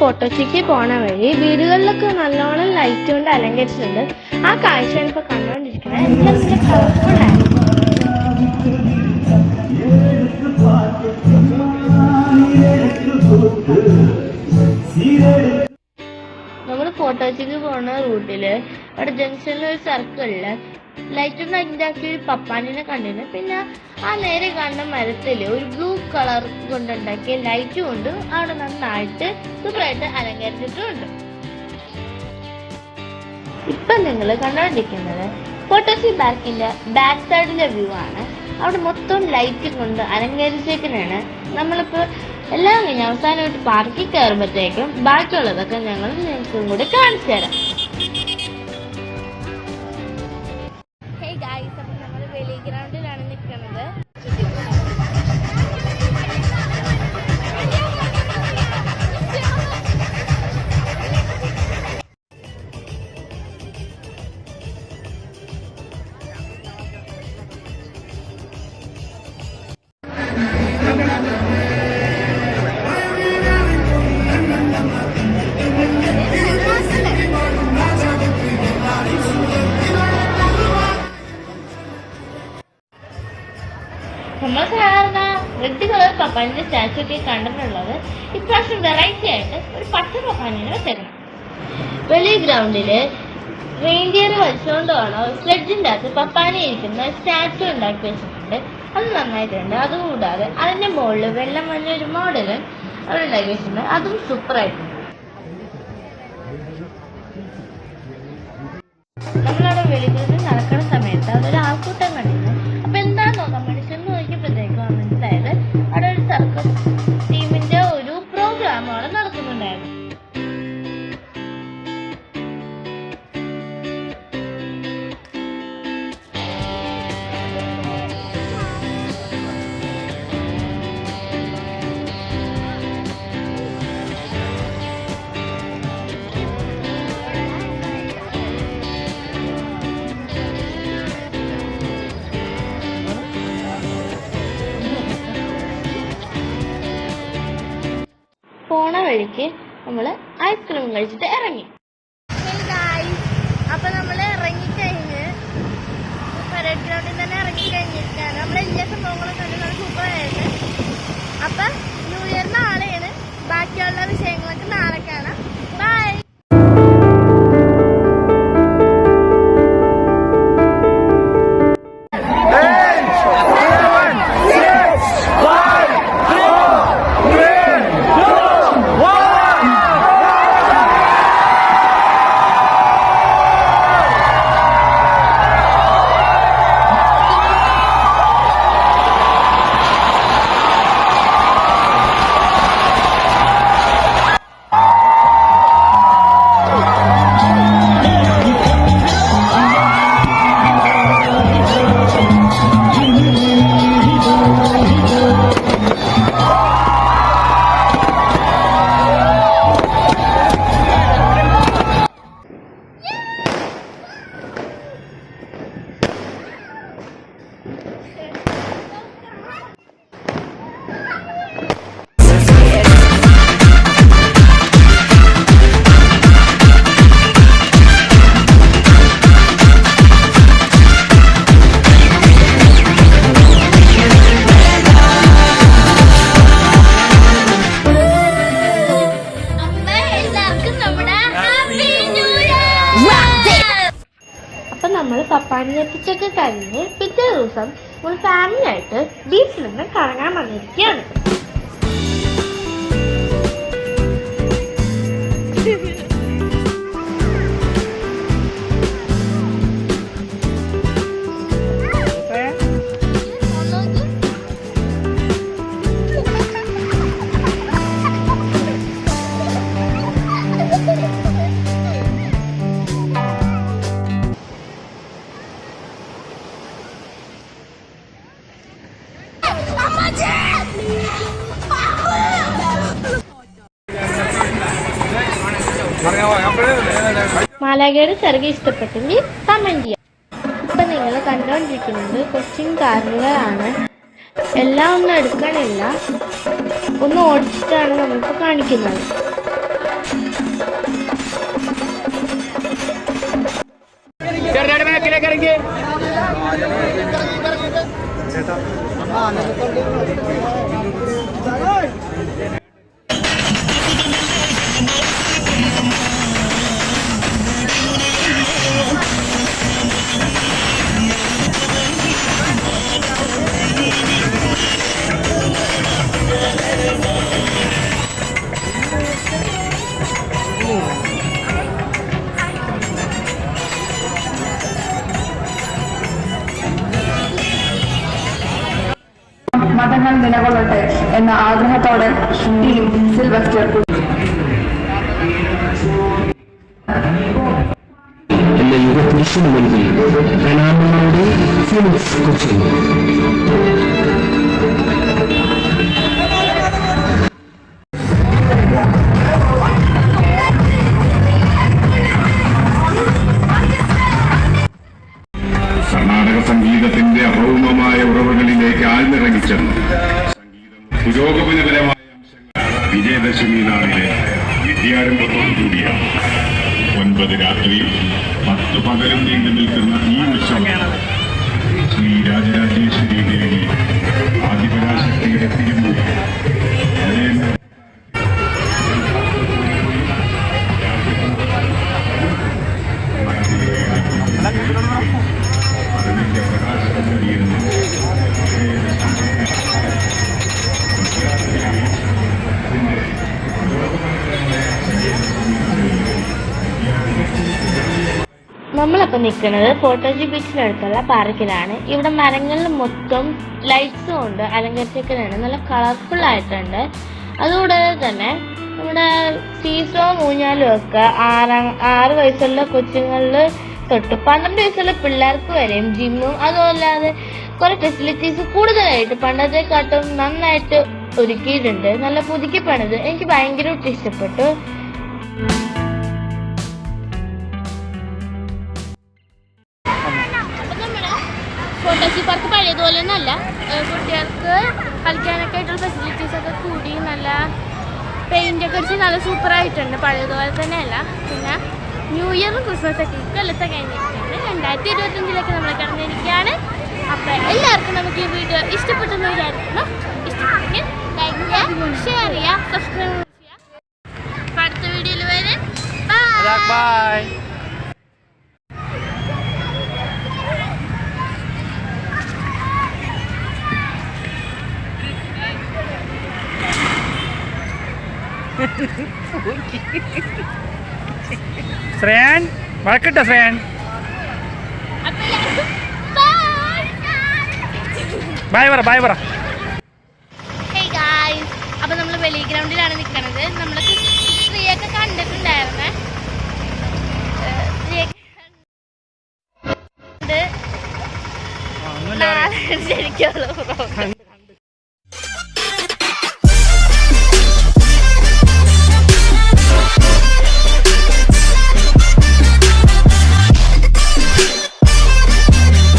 ഫോട്ടോയ്ക്ക് പോണ വഴി വീടുകളിലൊക്കെ നല്ലോണം ലൈറ്റ് കൊണ്ട് അലങ്കരിച്ചിട്ടുണ്ട്. ആ കാഴ്ചയാണ് ഇപ്പോൾ കണ്ടുകൊണ്ടിരിക്കുന്നത്. എല്ലാം നല്ല കളർഫുള്ളാണ്. നമ്മൾ ഫോട്ടോയ്ക്ക് പോണ റൂട്ടില് അവിടെ ജംഗ്ഷനിൽ ഒരു സർക്കിളില് ലൈറ്റ് കൊണ്ട് ഉണ്ടാക്കിയ ഒരു പപ്പാനിനെ കണ്ടിരുന്നു. പിന്നെ ആ നേരെ കാണുന്ന മരത്തില് ഒരു ബ്ലൂ കളർ കൊണ്ടുണ്ടാക്കിയ ലൈറ്റ് കൊണ്ട് അവിടെ നന്നായിട്ട് സൂപ്പറായിട്ട് അലങ്കരിച്ചിട്ടുണ്ട്. ഇപ്പൊ നിങ്ങൾ കണ്ടുകൊണ്ടിരിക്കുന്നത് ഫോട്ടോസി പാർക്കിന്റെ ബാക്ക് സൈഡിലെ വ്യൂ ആണ്. അവിടെ മൊത്തം ലൈറ്റ് കൊണ്ട് അലങ്കരിച്ചേക്കാനാണ്. നമ്മളിപ്പോ എല്ലാം കഴിഞ്ഞ് അവസാനമായിട്ട് പാർക്കിൽ കയറുമ്പോഴത്തേക്കും ബാക്കിയുള്ളതൊക്കെ ഞങ്ങൾ നിങ്ങൾക്കും കൂടി കാണിച്ചു തരാം. നമ്മൾ വെളി ഗ്രൗണ്ടിലാണ് നിൽക്കുന്നത്. നമ്മൾ സാധാരണ റെഡ് കളർ പപ്പാനിന്റെ സ്റ്റാച്ചു ഒക്കെ കണ്ടിട്ടുള്ളത്. ഇപ്രാവശ്യം വെറൈറ്റി ആയിട്ട് ഒരു പച്ച പപ്പാനിനെ വെച്ചേക്കണം. വെളി ഗ്രൗണ്ടില് റെയിൻഡിയർ വലിച്ചുകൊണ്ട് വേണം സ്ലെഡ്ജിന്റെ അകത്ത് പപ്പാനി ഇരിക്കുന്ന സ്റ്റാച്ചു ഉണ്ടാക്കി വെച്ചിട്ടുണ്ട്. അത് നന്നായിട്ടുണ്ട്. അതുകൂടാതെ അതിന്റെ മുകളിൽ വെള്ളം മഞ്ഞ ഒരു മോഡല് അവരുണ്ടാക്കി വെച്ചിട്ടുണ്ട്. അതും സൂപ്പറായിട്ടുണ്ട്. നമ്മളവിടെ വെളിയിൽ നടക്കുന്ന സമയത്ത് അതൊരു ആൾക്കൂട്ടം കണ്ടിരുന്നു. അപ്പൊ എന്താന്ന് നോക്കാൻ വേണ്ടി ചെന്ന് നോക്കിയപ്പോഴത്തേക്കാണ് മനസ്സിലായത് അവിടെ ഒരു സർക്കസ് ടീമിന്റെ ഒരു പ്രോഗ്രാമാണ് നടക്കുന്നുണ്ടായിരുന്നു. പോണ വഴിക്ക് നമ്മൾ ഐസ്ക്രീം കഴിച്ചിട്ട് ഇറങ്ങി. അപ്പൊ നമ്മൾ ഇറങ്ങിക്കഴിഞ്ഞ് പരേഡ് ഗ്രൗണ്ടിൽ തന്നെ ഇറങ്ങിക്കഴിഞ്ഞിരിക്കുകയാണ്. നമ്മളെല്ലാ സംഭവങ്ങളും കണ്ട് നല്ല സൂപ്പറായിട്ട്. അപ്പൊ ന്യൂ ഇയർ നാളെയാണ്. ബാക്കിയുള്ള വിഷയങ്ങളൊക്കെ നാളെ കാണാം. ബൈ. അപ്പൊ നമ്മൾ പപ്പാനി എത്തിച്ചൊക്കെ കഴിഞ്ഞ് പിറ്റേ ദിവസം നമ്മൾ ഫാമിലി ആയിട്ട് ബീച്ചിൽ നിന്ന് കറങ്ങാൻ വന്നിരിക്കുകയാണ്. മാലാഖയുടെ ചെറുകെ ഇഷ്ടപ്പെട്ടെങ്കിൽ കമന്റ് ചെയ്യാം. ഇപ്പൊ നിങ്ങൾ കണ്ടുകൊണ്ടിരിക്കുന്നത് കൊച്ചിൻ കാർണിവലാണ്. എല്ലാം ഒന്നും എടുക്കണില്ല, ഒന്ന് ഓടിച്ചിട്ടാണ് നമ്മളിപ്പോൾ കാണിക്കുന്നത്. ചെറുതായിട്ട് ബാക്കിലേക്ക് ഇറങ്ങി. മതങ്ങൾ നിലകൊള്ളട്ടെ എന്ന ആഗ്രഹത്തോടെ ടീം സിൽവസ്റ്റർ എന്ന യുഗപുരുഷന് മുൻപിൽ പ്രണാമങ്ങളോടെ ഫിനിക്സ് കൊച്ചി. കർണാടക സംഗീതത്തിന്റെ അഭൗമമായ ഉറവുകളിലേക്ക് ആഴ്ന്നിറങ്ങിച്ചെന്ന് സംഗീതം പുരോഗമനപരമായ അംശങ്ങൾ വിജയദശമി നാളിലെ വിദ്യാരംഭത്തോടുകൂടിയ 9 രാത്രിയും 10 പകലും നീണ്ടു നിൽക്കുന്ന ഈ ഉത്സവം ശ്രീ രാജരാജേശ്വരി ദേവി ആദിപരാശക്തിയുടെ തിരുമുഖം അതിന്റെ പ്രകാശം കഴിയുന്നു. നമ്മളപ്പോൾ നിൽക്കുന്നത് ഫോട്ടോജി ബീച്ചിനടുത്തുള്ള പാർക്കിലാണ്. ഇവിടെ മരങ്ങളിൽ മൊത്തം ലൈറ്റ്സ് കൊണ്ട് അലങ്കരിച്ചിരിക്കുന്നതാണ്. നല്ല കളർഫുൾ ആയിട്ടുണ്ട്. അതുകൂടാതെ തന്നെ നമ്മുടെ സീസോ ഊഞ്ഞാലും ഒക്കെ 6 വയസ്സുള്ള കൊച്ചുങ്ങളിൽ തൊട്ട് 12 വയസ്സുള്ള പിള്ളേർക്ക് വരെയും ജിമ്മും അതുമല്ലാതെ കുറെ ഫെസിലിറ്റീസ് കൂടുതലായിട്ട് പണ്ടത്തെക്കാട്ടും നന്നായിട്ട് ഒരുക്കിയിട്ടുണ്ട്. നല്ല പുതുക്കി പണിത് എനിക്ക് ഭയങ്കരമായിട്ട് ഇഷ്ടപ്പെട്ടു. ഫോട്ടോജി പാർക്ക് പഴയതുപോലെ ഒന്നല്ല. കുട്ടികൾക്ക് കളിക്കാനൊക്കെ ആയിട്ടുള്ള ഫെസിലിറ്റീസ് ഒക്കെ കൂടി നല്ല പെയിന്റ് ഒക്കെ അടിച്ച് നല്ല സൂപ്പർ ആയിട്ടുണ്ട്. പഴയതുപോലെ തന്നെയല്ല. പിന്നെ ന്യൂ ഇയറും ക്രിസ്മസ് ഒക്കെ കൊല്ലത്തെ കഴിഞ്ഞിരിക്കുകയാണ്. 2025 നമ്മൾ കടന്നിരിക്കുകയാണ്. അപ്പം എല്ലാവർക്കും നമുക്ക് ഈ വീഡിയോ ഇഷ്ടപ്പെട്ടെന്ന് വിചാരിക്കുന്നു. ഇഷ്ടപ്പെട്ടെങ്കിൽ ലൈക്ക് ചെയ്യുക, ഷെയർ ചെയ്യുക, സബ്സ്ക്രൈബ് ചെയ്യുക. അടുത്ത വീഡിയോയിൽ വരെ ബൈ. ശ്രേയൻ വഴക്കിട്ടോ ശ്രേയൻ? ബൈ പറ, ബൈ പറ. അപ്പൊ നമ്മൾ വെളി ഗ്രൗണ്ടിലാണ് നിൽക്കുന്നത്. നമ്മളൊക്കെ സ്ത്രീയൊക്കെ കണ്ടിട്ടുണ്ടായിരുന്നേ. ശരിക്കുള്ളൂ